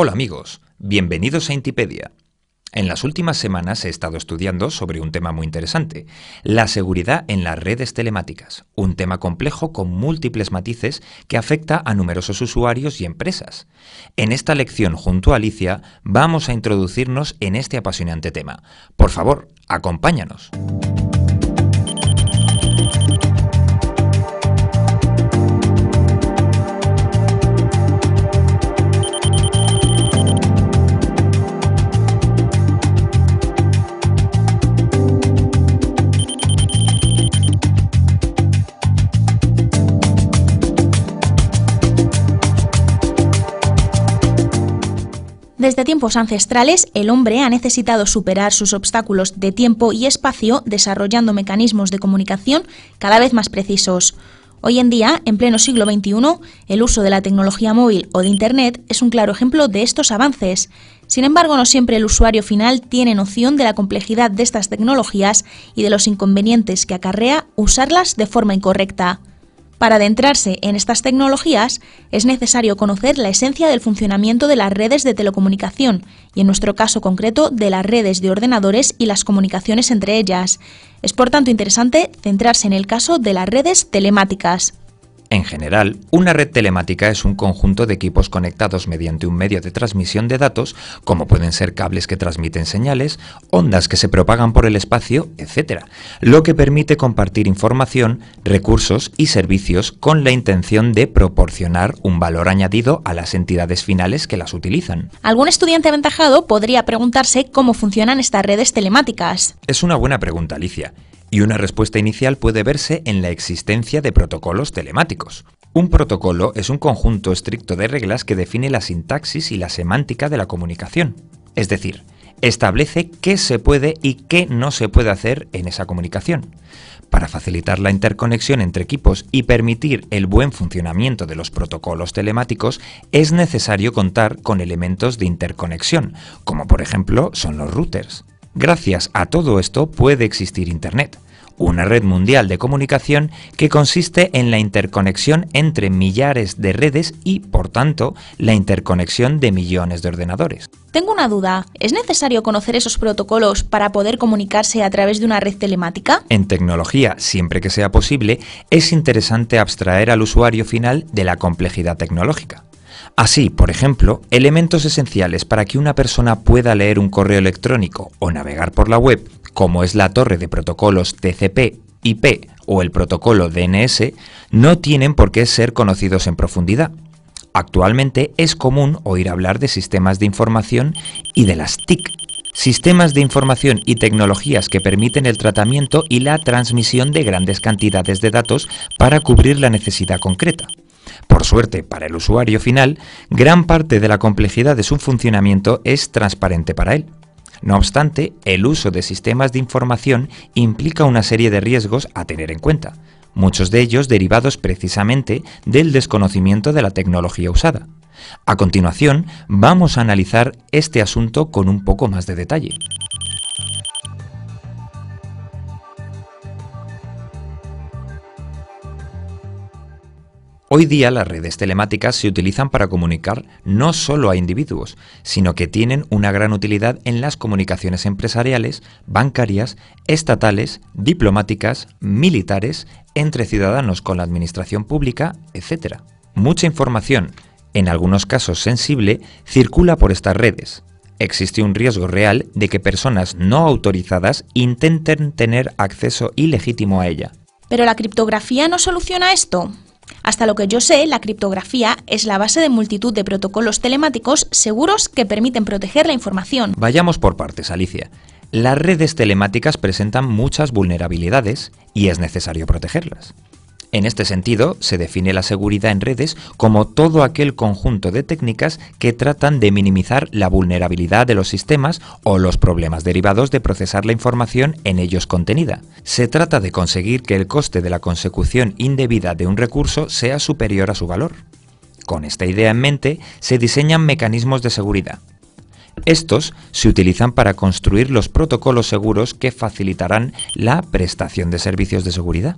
Hola amigos, bienvenidos a Intipedia. En las últimas semanas he estado estudiando sobre un tema muy interesante, la seguridad en las redes telemáticas, un tema complejo con múltiples matices que afecta a numerosos usuarios y empresas. En esta lección junto a Alicia vamos a introducirnos en este apasionante tema. Por favor, acompáñanos. Desde tiempos ancestrales, el hombre ha necesitado superar sus obstáculos de tiempo y espacio desarrollando mecanismos de comunicación cada vez más precisos. Hoy en día, en pleno siglo XXI, el uso de la tecnología móvil o de Internet es un claro ejemplo de estos avances. Sin embargo, no siempre el usuario final tiene noción de la complejidad de estas tecnologías y de los inconvenientes que acarrea usarlas de forma incorrecta. Para adentrarse en estas tecnologías, es necesario conocer la esencia del funcionamiento de las redes de telecomunicación y, en nuestro caso concreto, de las redes de ordenadores y las comunicaciones entre ellas. Es por tanto interesante centrarse en el caso de las redes telemáticas. En general, una red telemática es un conjunto de equipos conectados mediante un medio de transmisión de datos, como pueden ser cables que transmiten señales, ondas que se propagan por el espacio, etc., lo que permite compartir información, recursos y servicios con la intención de proporcionar un valor añadido a las entidades finales que las utilizan. Algún estudiante aventajado podría preguntarse cómo funcionan estas redes telemáticas. Es una buena pregunta, Alicia. Y una respuesta inicial puede verse en la existencia de protocolos telemáticos. Un protocolo es un conjunto estricto de reglas que define la sintaxis y la semántica de la comunicación. Es decir, establece qué se puede y qué no se puede hacer en esa comunicación. Para facilitar la interconexión entre equipos y permitir el buen funcionamiento de los protocolos telemáticos, es necesario contar con elementos de interconexión, como por ejemplo son los routers. Gracias a todo esto puede existir Internet, una red mundial de comunicación que consiste en la interconexión entre millares de redes y, por tanto, la interconexión de millones de ordenadores. Tengo una duda, ¿es necesario conocer esos protocolos para poder comunicarse a través de una red telemática? En tecnología, siempre que sea posible, es interesante abstraer al usuario final de la complejidad tecnológica. Así, por ejemplo, elementos esenciales para que una persona pueda leer un correo electrónico o navegar por la web, como es la torre de protocolos TCP/IP o el protocolo DNS, no tienen por qué ser conocidos en profundidad. Actualmente es común oír hablar de sistemas de información y de las TIC, sistemas de información y tecnologías que permiten el tratamiento y la transmisión de grandes cantidades de datos para cubrir la necesidad concreta. Por suerte, para el usuario final, gran parte de la complejidad de su funcionamiento es transparente para él. No obstante, el uso de sistemas de información implica una serie de riesgos a tener en cuenta, muchos de ellos derivados precisamente del desconocimiento de la tecnología usada. A continuación, vamos a analizar este asunto con un poco más de detalle. Hoy día las redes telemáticas se utilizan para comunicar no solo a individuos, sino que tienen una gran utilidad en las comunicaciones empresariales, bancarias, estatales, diplomáticas, militares, entre ciudadanos con la administración pública, etc. Mucha información, en algunos casos sensible, circula por estas redes. Existe un riesgo real de que personas no autorizadas intenten tener acceso ilegítimo a ella. ¿Pero la criptografía no soluciona esto? Hasta lo que yo sé, la criptografía es la base de multitud de protocolos telemáticos seguros que permiten proteger la información. Vayamos por partes, Alicia. Las redes telemáticas presentan muchas vulnerabilidades y es necesario protegerlas. En este sentido, se define la seguridad en redes como todo aquel conjunto de técnicas que tratan de minimizar la vulnerabilidad de los sistemas o los problemas derivados de procesar la información en ellos contenida. Se trata de conseguir que el coste de la consecución indebida de un recurso sea superior a su valor. Con esta idea en mente, se diseñan mecanismos de seguridad. Estos se utilizan para construir los protocolos seguros que facilitarán la prestación de servicios de seguridad.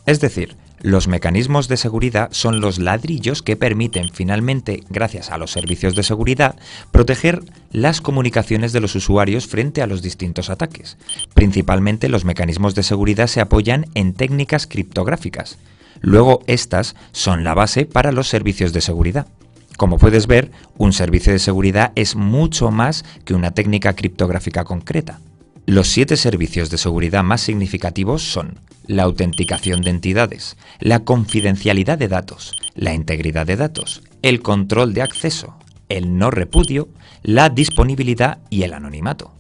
Es decir, Los mecanismos de seguridad son los ladrillos que permiten finalmente, gracias a los servicios de seguridad, proteger las comunicaciones de los usuarios frente a los distintos ataques. Principalmente los mecanismos de seguridad se apoyan en técnicas criptográficas. Luego estas son la base para los servicios de seguridad. Como puedes ver, un servicio de seguridad es mucho más que una técnica criptográfica concreta. Los 7 servicios de seguridad más significativos son la autenticación de entidades, la confidencialidad de datos, la integridad de datos, el control de acceso, el no repudio, la disponibilidad y el anonimato.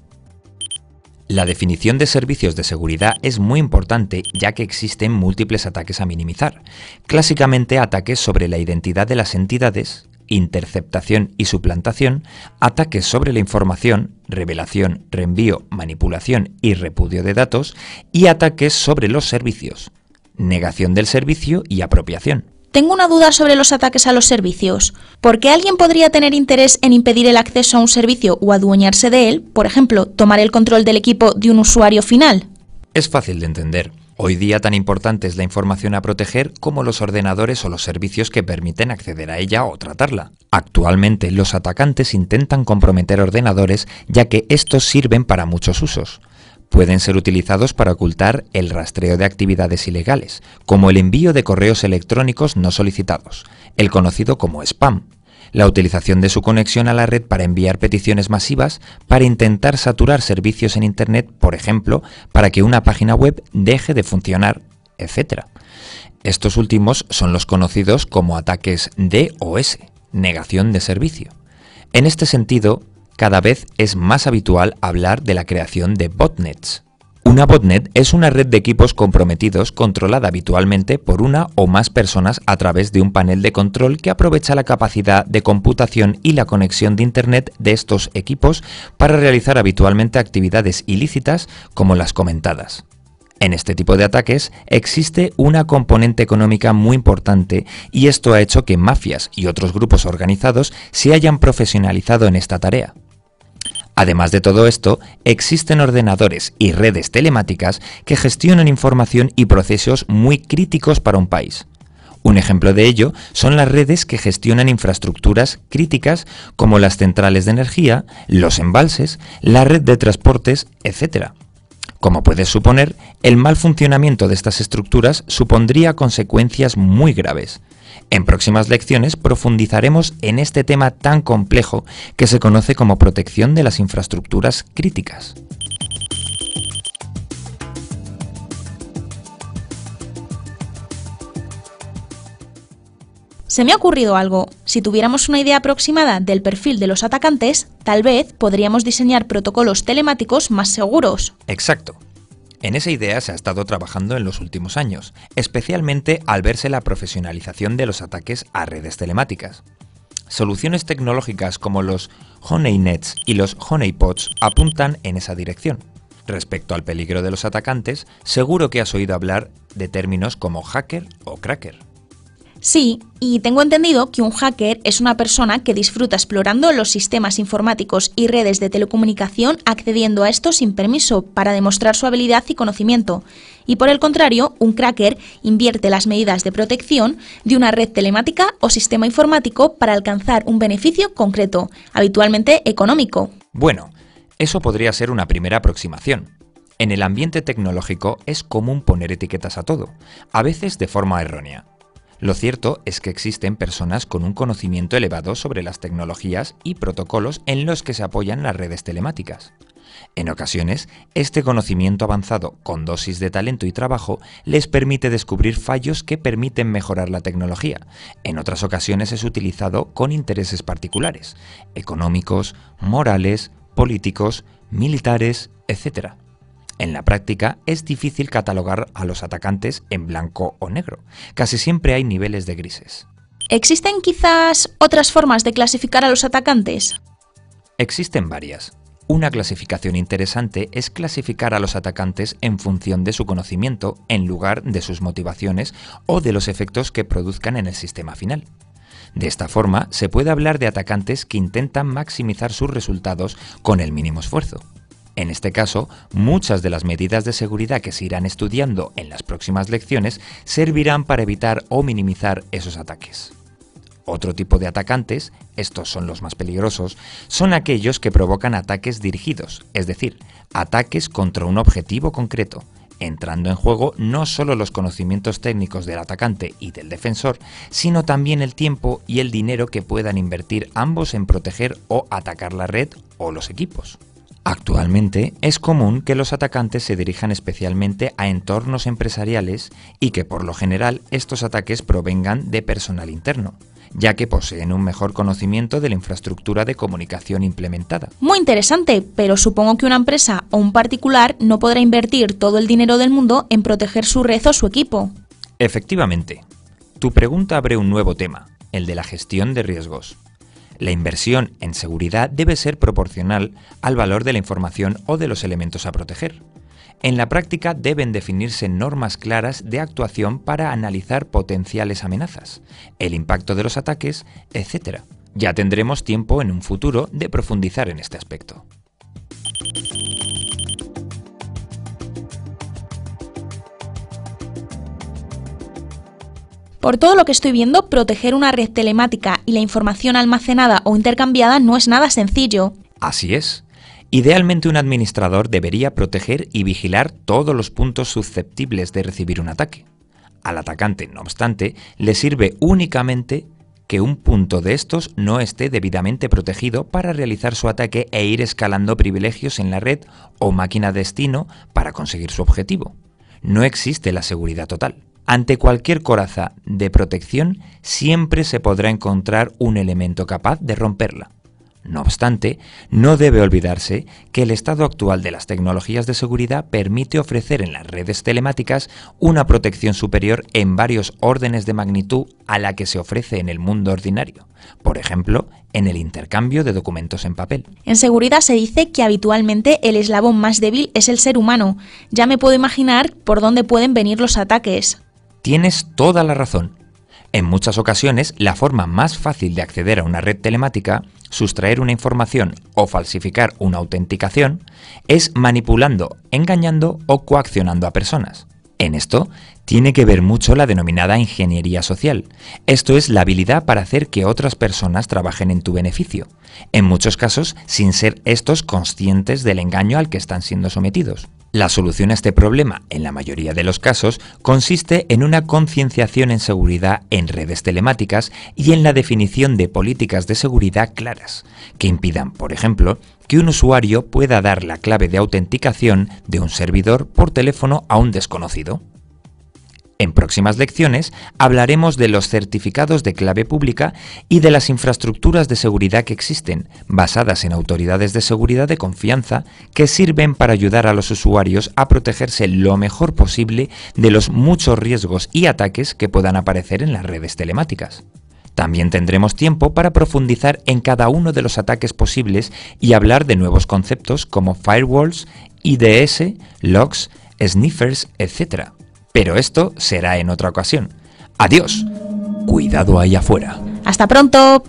La definición de servicios de seguridad es muy importante ya que existen múltiples ataques a minimizar, clásicamente ataques sobre la identidad de las entidades, interceptación y suplantación, ataques sobre la información, revelación, reenvío, manipulación y repudio de datos, y ataques sobre los servicios, negación del servicio y apropiación. Tengo una duda sobre los ataques a los servicios. ¿Por qué alguien podría tener interés en impedir el acceso a un servicio o adueñarse de él, por ejemplo, tomar el control del equipo de un usuario final? Es fácil de entender. Hoy día tan importante es la información a proteger como los ordenadores o los servicios que permiten acceder a ella o tratarla. Actualmente los atacantes intentan comprometer ordenadores ya que estos sirven para muchos usos. Pueden ser utilizados para ocultar el rastreo de actividades ilegales, como el envío de correos electrónicos no solicitados, el conocido como spam, la utilización de su conexión a la red para enviar peticiones masivas para intentar saturar servicios en Internet, por ejemplo, para que una página web deje de funcionar, etc. Estos últimos son los conocidos como ataques DOS, negación de servicio. En este sentido, cada vez es más habitual hablar de la creación de botnets. Una botnet es una red de equipos comprometidos controlada habitualmente por una o más personas a través de un panel de control que aprovecha la capacidad de computación y la conexión de Internet de estos equipos para realizar habitualmente actividades ilícitas como las comentadas. En este tipo de ataques existe una componente económica muy importante y esto ha hecho que mafias y otros grupos organizados se hayan profesionalizado en esta tarea. Además de todo esto, existen ordenadores y redes telemáticas que gestionan información y procesos muy críticos para un país. Un ejemplo de ello son las redes que gestionan infraestructuras críticas como las centrales de energía, los embalses, la red de transportes, etc. Como puedes suponer, el mal funcionamiento de estas estructuras supondría consecuencias muy graves. En próximas lecciones profundizaremos en este tema tan complejo que se conoce como protección de las infraestructuras críticas. Se me ha ocurrido algo. Si tuviéramos una idea aproximada del perfil de los atacantes, tal vez podríamos diseñar protocolos telemáticos más seguros. Exacto. En esa idea se ha estado trabajando en los últimos años, especialmente al verse la profesionalización de los ataques a redes telemáticas. Soluciones tecnológicas como los Honeynets y los Honeypots apuntan en esa dirección. Respecto al peligro de los atacantes, seguro que has oído hablar de términos como hacker o cracker. Sí, y tengo entendido que un hacker es una persona que disfruta explorando los sistemas informáticos y redes de telecomunicación accediendo a estos sin permiso para demostrar su habilidad y conocimiento. Y por el contrario, un cracker invierte las medidas de protección de una red telemática o sistema informático para alcanzar un beneficio concreto, habitualmente económico. Bueno, eso podría ser una primera aproximación. En el ambiente tecnológico es común poner etiquetas a todo, a veces de forma errónea. Lo cierto es que existen personas con un conocimiento elevado sobre las tecnologías y protocolos en los que se apoyan las redes telemáticas. En ocasiones, este conocimiento avanzado, con dosis de talento y trabajo, les permite descubrir fallos que permiten mejorar la tecnología. En otras ocasiones es utilizado con intereses particulares, económicos, morales, políticos, militares, etc. En la práctica es difícil catalogar a los atacantes en blanco o negro. Casi siempre hay niveles de grises. ¿Existen quizás otras formas de clasificar a los atacantes? Existen varias. Una clasificación interesante es clasificar a los atacantes en función de su conocimiento en lugar de sus motivaciones o de los efectos que produzcan en el sistema final. De esta forma, se puede hablar de atacantes que intentan maximizar sus resultados con el mínimo esfuerzo. En este caso, muchas de las medidas de seguridad que se irán estudiando en las próximas lecciones servirán para evitar o minimizar esos ataques. Otro tipo de atacantes, estos son los más peligrosos, son aquellos que provocan ataques dirigidos, es decir, ataques contra un objetivo concreto, entrando en juego no solo los conocimientos técnicos del atacante y del defensor, sino también el tiempo y el dinero que puedan invertir ambos en proteger o atacar la red o los equipos. Actualmente es común que los atacantes se dirijan especialmente a entornos empresariales y que por lo general estos ataques provengan de personal interno, ya que poseen un mejor conocimiento de la infraestructura de comunicación implementada. Muy interesante, pero supongo que una empresa o un particular no podrá invertir todo el dinero del mundo en proteger su red o su equipo. Efectivamente. Tu pregunta abre un nuevo tema, el de la gestión de riesgos. La inversión en seguridad debe ser proporcional al valor de la información o de los elementos a proteger. En la práctica deben definirse normas claras de actuación para analizar potenciales amenazas, el impacto de los ataques, etc. Ya tendremos tiempo en un futuro de profundizar en este aspecto. Por todo lo que estoy viendo, proteger una red telemática y la información almacenada o intercambiada no es nada sencillo. Así es. Idealmente un administrador debería proteger y vigilar todos los puntos susceptibles de recibir un ataque. Al atacante, no obstante, le sirve únicamente que un punto de estos no esté debidamente protegido para realizar su ataque e ir escalando privilegios en la red o máquina destino para conseguir su objetivo. No existe la seguridad total. Ante cualquier coraza de protección siempre se podrá encontrar un elemento capaz de romperla. No obstante, no debe olvidarse que el estado actual de las tecnologías de seguridad permite ofrecer en las redes telemáticas una protección superior en varios órdenes de magnitud a la que se ofrece en el mundo ordinario, por ejemplo, en el intercambio de documentos en papel. En seguridad se dice que habitualmente el eslabón más débil es el ser humano. Ya me puedo imaginar por dónde pueden venir los ataques. Tienes toda la razón. En muchas ocasiones, la forma más fácil de acceder a una red telemática, sustraer una información o falsificar una autenticación, es manipulando, engañando o coaccionando a personas. En esto, tiene que ver mucho la denominada ingeniería social. Esto es la habilidad para hacer que otras personas trabajen en tu beneficio, en muchos casos sin ser estos conscientes del engaño al que están siendo sometidos. La solución a este problema, en la mayoría de los casos, consiste en una concienciación en seguridad en redes telemáticas y en la definición de políticas de seguridad claras, que impidan, por ejemplo, que un usuario pueda dar la clave de autenticación de un servidor por teléfono a un desconocido. En próximas lecciones hablaremos de los certificados de clave pública y de las infraestructuras de seguridad que existen, basadas en autoridades de seguridad de confianza que sirven para ayudar a los usuarios a protegerse lo mejor posible de los muchos riesgos y ataques que puedan aparecer en las redes telemáticas. También tendremos tiempo para profundizar en cada uno de los ataques posibles y hablar de nuevos conceptos como firewalls, IDS, logs, sniffers, etc. Pero esto será en otra ocasión. ¡Adiós! Cuidado ahí afuera. ¡Hasta pronto!